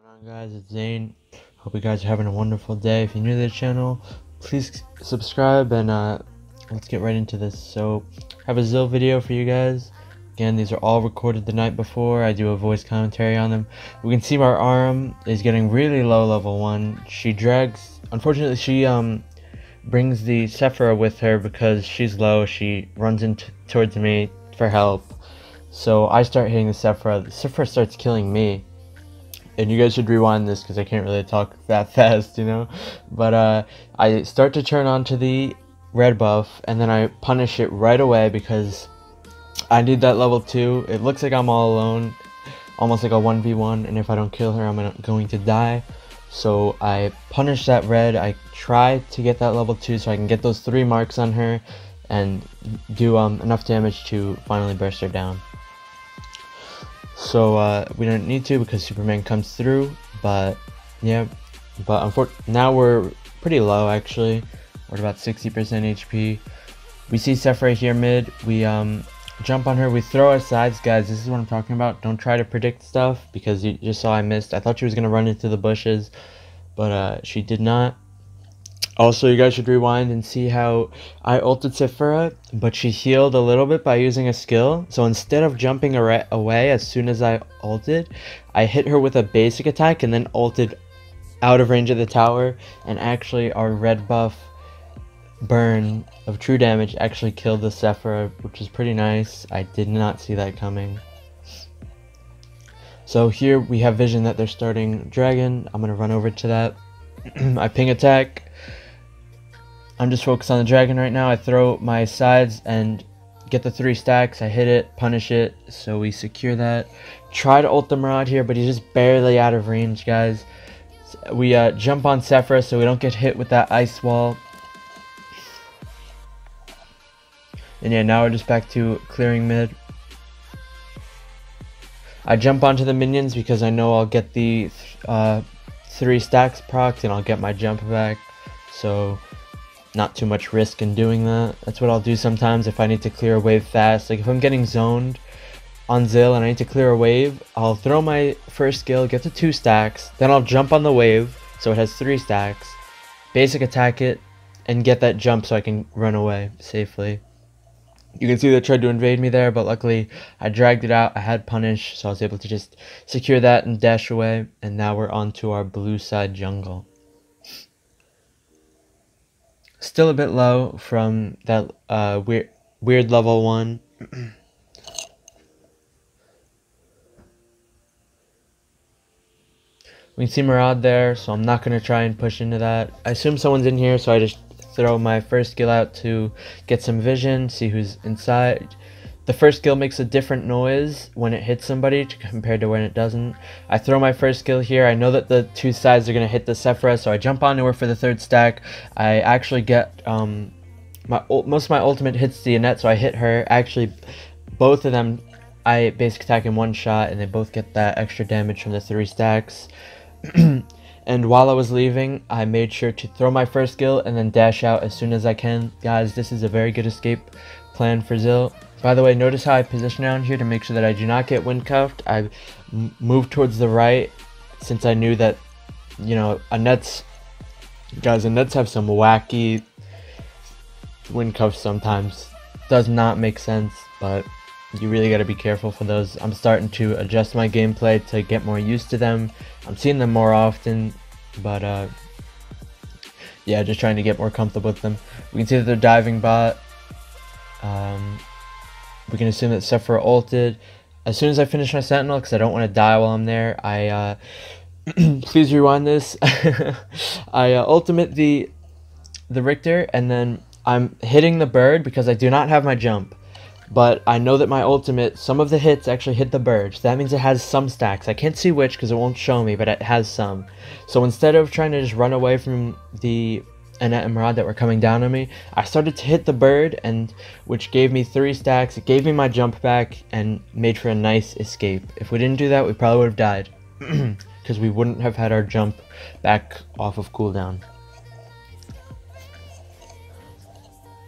What's going on, guys? It's Zane. Hope you guys are having a wonderful day. If you're new to the channel, please subscribe and let's get right into this. So I have a Zill video for you guys. Again, these are all recorded the night before. I do a voice commentary on them. We can see our arm is getting really low, level 1. She drags, unfortunately she brings the Sephora with her because she's low. She runs towards me for help. So I start hitting the Sephora. The Sephora starts killing me. And you guys should rewind this because I can't really talk that fast, you know. But I start to turn on to the red buff, and then I punish it right away because I need that level 2. It looks like I'm all alone, almost like a 1v1, and if I don't kill her, I'm going to die. So I punish that red. I try to get that level 2 so I can get those 3 marks on her and do enough damage to finally burst her down. So we don't need to because Superman comes through, but yeah, but now we're pretty low actually. We're at about 60% HP. We see Sephora here mid. We jump on her. We throw our sides, guys. This is what I'm talking about. Don't try to predict stuff because you just saw I missed. I thought she was gonna run into the bushes, but she did not. Also, you guys should rewind and see how I ulted Sephora, but she healed a little bit by using a skill. So instead of jumping away as soon as I ulted, I hit her with a basic attack and then ulted out of range of the tower. And actually, our red buff burn of true damage actually killed the Sephora, which is pretty nice. I did not see that coming. So here we have vision that they're starting dragon. I'm going to run over to that. I ping attack. I'm just focused on the dragon right now. I throw my sides and get the 3 stacks. I hit it, punish it, so we secure that. Try to ult the Maraude here, but he's just barely out of range, guys. We jump on Sephora so we don't get hit with that ice wall. And yeah, now we're just back to clearing mid. I jump onto the minions because I know I'll get the 3 stacks procced and I'll get my jump back. So not too much risk in doing that. That's what I'll do sometimes if I need to clear a wave fast. Like if I'm getting zoned on Zill and I need to clear a wave, I'll throw my first skill, get the 2 stacks, then I'll jump on the wave so it has 3 stacks, basic attack it, and get that jump so I can run away safely. You can see they tried to invade me there, but luckily I dragged it out. I had punish, so I was able to just secure that and dash away. And now we're on to our blue side jungle. Still a bit low from that weird level 1. We can see Maraude there, so I'm not going to try and push into that. I assume someone's in here, so I just throw my first skill out to get some vision, see who's inside. The first skill makes a different noise when it hits somebody compared to when it doesn't. I throw my first skill here. I know that the 2 sides are going to hit the Sephora, so I jump onto her for the 3rd stack. I actually get most of my ultimate hits the Annette, so I hit her. Actually, both of them I basic attack in 1 shot, and they both get that extra damage from the 3 stacks. And while I was leaving, I made sure to throw my first skill and then dash out as soon as I can. Guys, this is a very good escape plan for Zill. By the way, notice how I position down here to make sure that I do not get wind cuffed. I moved towards the right since I knew that, you know, Annette's have some wacky wind cuffs sometimes. Does not make sense, but you really got to be careful for those. I'm starting to adjust my gameplay to get more used to them. I'm seeing them more often, but yeah, just trying to get more comfortable with them. We can see that they're diving bot. We can assume that Sephora ulted. As soon as I finish my sentinel, because I don't want to die while I'm there, I please rewind this. I ultimate the Richter, and then I'm hitting the bird because I do not have my jump. But I know that my ultimate, some of the hits actually hit the bird. So that means it has some stacks. I can't see which because it won't show me, but it has some. So instead of trying to just run away from the Annette and Maraude that were coming down on me, I started to hit the bird, and which gave me 3 stacks. It gave me my jump back and made for a nice escape. If we didn't do that, we probably would have died because we wouldn't have had our jump back off of cooldown.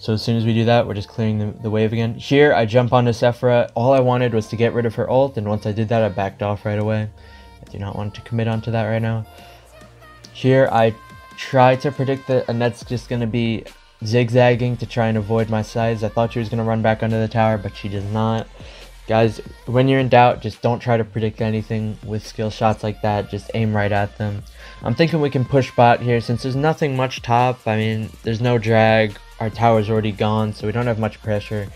So as soon as we do that, we're just clearing the wave again. Here, I jump onto Sephora. All I wanted was to get rid of her ult, and once I did that, I backed off right away. I do not want to commit onto that right now. Here I try to predict that Annette's just going to be zigzagging to try and avoid my sides. I thought she was going to run back under the tower, but she does not. Guys, when you're in doubt, just don't try to predict anything with skill shots like that. Just aim right at them. I'm thinking we can push bot here since there's nothing much top. I mean, there's no drag. Our tower's already gone, so we don't have much pressure.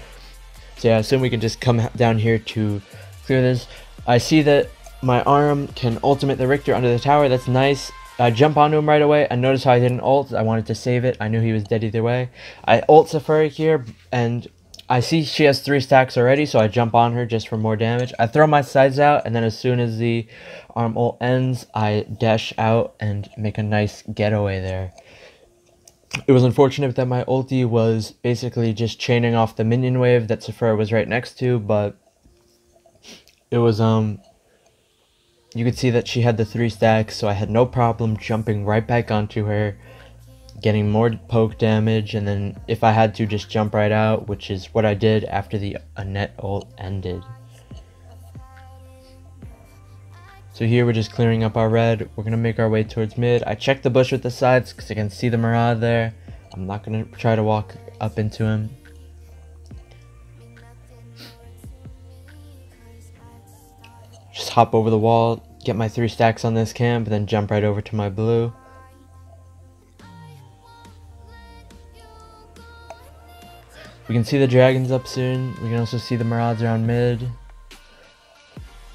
So yeah, I assume we can just come down here to clear this. I see that my arm can ultimate the Richter under the tower. That's nice. I jump onto him right away, and notice how I didn't ult. I wanted to save it. I knew he was dead either way. I ult Sephora here, and I see she has 3 stacks already, so I jump on her just for more damage. I throw my sides out, and then as soon as the arm ult ends, I dash out and make a nice getaway there. It was unfortunate that my ulti was basically just chaining off the minion wave that Sephora was right next to, but it was, you could see that she had the 3 stacks, so I had no problem jumping right back onto her, getting more poke damage, and then if I had to, just jump right out, which is what I did after the Annette ult ended. So here we're just clearing up our red. We're going to make our way towards mid. I checked the bush with the sides because I can see the Maraude there. I'm not going to try to walk up into him. Just hop over the wall, get my 3 stacks on this camp, and then jump right over to my blue. We can see the dragons up soon. We can also see the Maraudes around mid.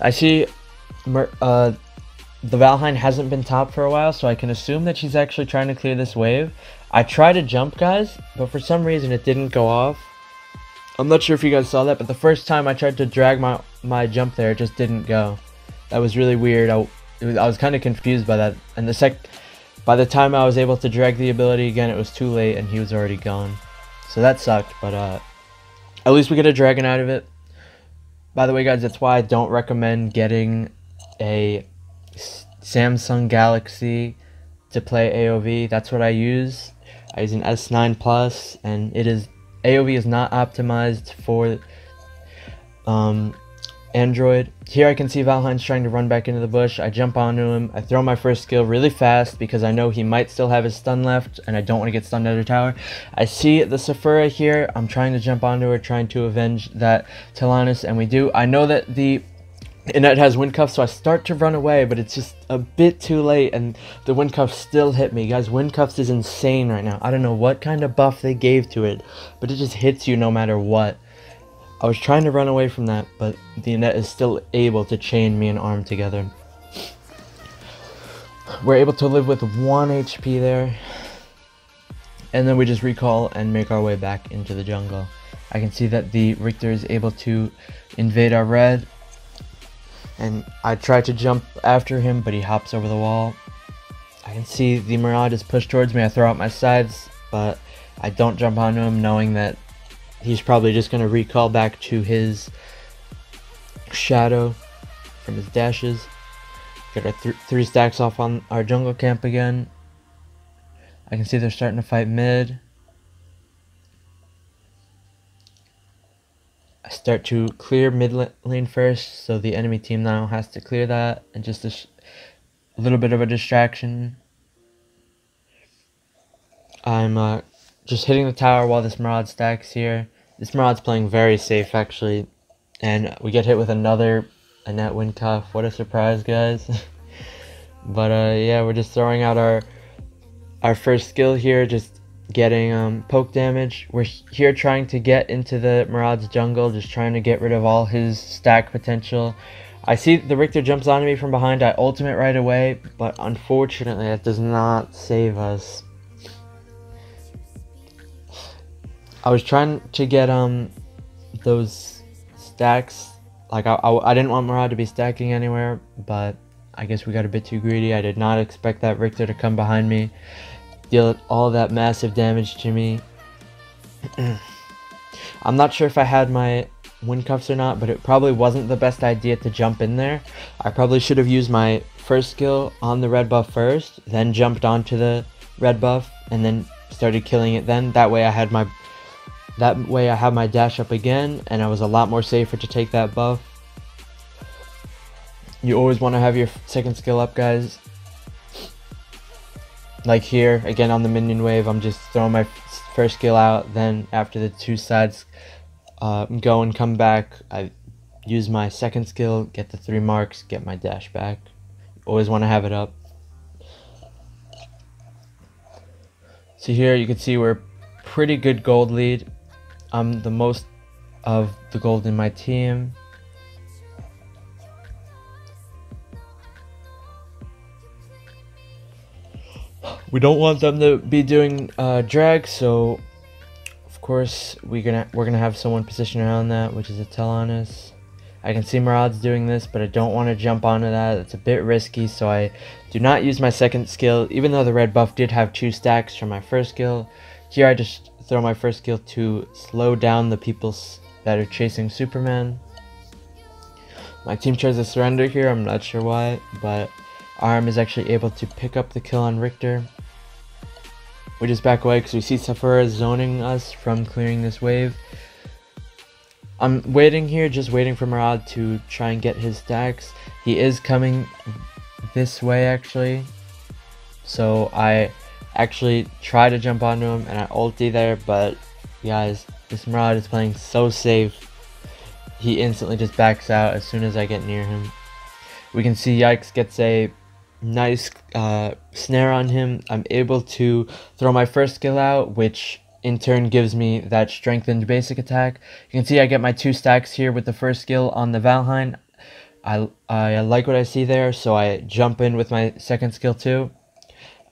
I see the Valheim hasn't been top for a while, so I can assume that she's actually trying to clear this wave. I tried to jump, guys, but for some reason it didn't go off. I'm not sure if you guys saw that, but the first time I tried to drag my jump there, it just didn't go. That was really weird. I was kind of confused by that. And by the time I was able to drag the ability again, it was too late and he was already gone. So that sucked, but at least we get a dragon out of it. By the way, guys, that's why I don't recommend getting a Samsung Galaxy to play AOV. That's what I use. I use an S9 Plus, and AOV is not optimized for Android. Here I can see Valheim's trying to run back into the bush. I jump onto him. I throw my first skill really fast because I know he might still have his stun left, and I don't want to get stunned out of tower. I see the Sephora here. I'm trying to jump onto her, trying to avenge that Tilanus, and we do. I know that the Annette has wind cuffs, so I start to run away, but it's just a bit too late, and the wind cuffs still hit me. Guys, wind cuffs is insane right now. I don't know what kind of buff they gave to it, but it just hits you no matter what. I was trying to run away from that, but the Annette is still able to chain me and arm together. We're able to live with 1 HP there, and then we just recall and make our way back into the jungle. I can see that the Richter is able to invade our red, and I try to jump after him, but he hops over the wall. I can see the Maraude is pushed towards me. I throw out my sides, but I don't jump onto him, knowing that he's probably just going to recall back to his shadow from his dashes. Get our 3 stacks off on our jungle camp again. I can see they're starting to fight mid. I start to clear mid lane first, so the enemy team now has to clear that, and just a little bit of a distraction. I'm just hitting the tower while this Maraude stacks here. This Maraude's playing very safe, actually, and we get hit with another Annette wind cuff. What a surprise, guys. But yeah, we're just throwing out our first skill here, just getting poke damage. We're here trying to get into the Maraude's jungle, just trying to get rid of all his stack potential. I see the Richter jumps onto me from behind. I ultimate right away, but unfortunately that does not save us. I was trying to get those stacks. Like I didn't want Maraude to be stacking anywhere, but I guess we got a bit too greedy. I did not expect that Richter to come behind me, deal all that massive damage to me. I'm not sure if I had my wind cuffs or not, but it probably wasn't the best idea to jump in there. I probably should have used my first skill on the red buff first, then jumped onto the red buff, and then started killing it then. That way I had my dash up again, and I was a lot more safer to take that buff. You always want to have your second skill up, guys. Like here, again on the minion wave, I'm just throwing my first skill out, then after the two sides go and come back, I use my second skill, get the 3 marks, get my dash back. Always want to have it up. So here you can see we're pretty good gold lead. I'm the most of the gold in my team. We don't want them to be doing drag, so of course we're gonna have someone position around that, which is a tell on us. I can see Murad's doing this, but I don't want to jump onto that. It's a bit risky, so I do not use my second skill, even though the red buff did have 2 stacks from my first skill. Here I just throw my first skill to slow down the people that are chasing Superman. My team chose to surrender here, I'm not sure why, but Arm is actually able to pick up the kill on Richter. We just back away because we see Sephora zoning us from clearing this wave. I'm waiting here, just waiting for Murad to try and get his stacks. He is coming this way actually. So I actually try to jump onto him and I ulti there, but guys, this Murad is playing so safe. He instantly just backs out as soon as I get near him. We can see Yikes gets a nice snare on him. I'm able to throw my first skill out, which in turn gives me that strengthened basic attack. You can see I get my 2 stacks here with the first skill on the Valheim. I like what I see there, so I jump in with my second skill too.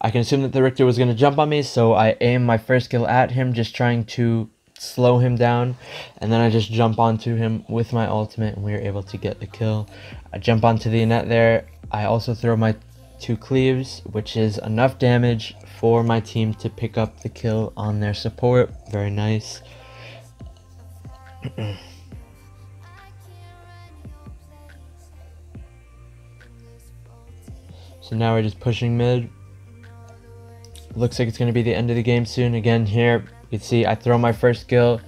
I can assume that the Richter was going to jump on me, so I aim my first skill at him, just trying to slow him down, and then I just jump onto him with my ultimate and we were able to get the kill. I jump onto the net there. I also throw my 2 cleaves, which is enough damage for my team to pick up the kill on their support. Very nice. So now we're just pushing mid. Looks like it's going to be the end of the game soon. Again here you can see I throw my first skill,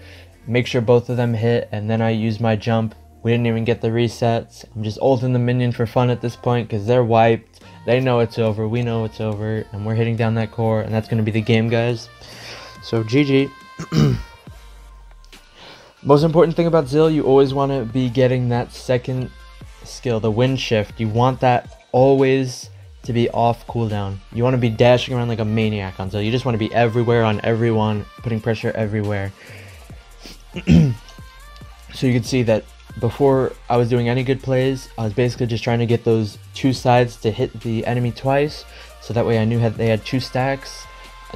make sure both of them hit, and then I use my jump. We didn't even get the resets. I'm just ulting the minion for fun at this point because they're wiped. They know it's over, we know it's over, and we're hitting down that core, and that's going to be the game, guys. So GG. Most important thing about Zill, you always want to be getting that second skill, the wind shift. You want that always to be off cooldown. You want to be dashing around like a maniac on Zill. You just want to be everywhere on everyone, putting pressure everywhere. So you can see that before I was doing any good plays, I was basically just trying to get those 2 sides to hit the enemy twice, so that way I knew they had 2 stacks.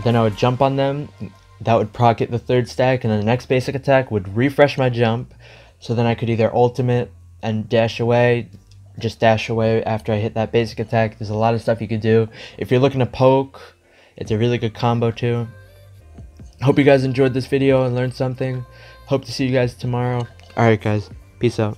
Then I would jump on them, that would proc it the 3rd stack, and then the next basic attack would refresh my jump, so then I could either ultimate and dash away, just dash away after I hit that basic attack. There's a lot of stuff you could do. If you're looking to poke, it's a really good combo too. Hope you guys enjoyed this video and learned something. Hope to see you guys tomorrow. Alright guys, peace out.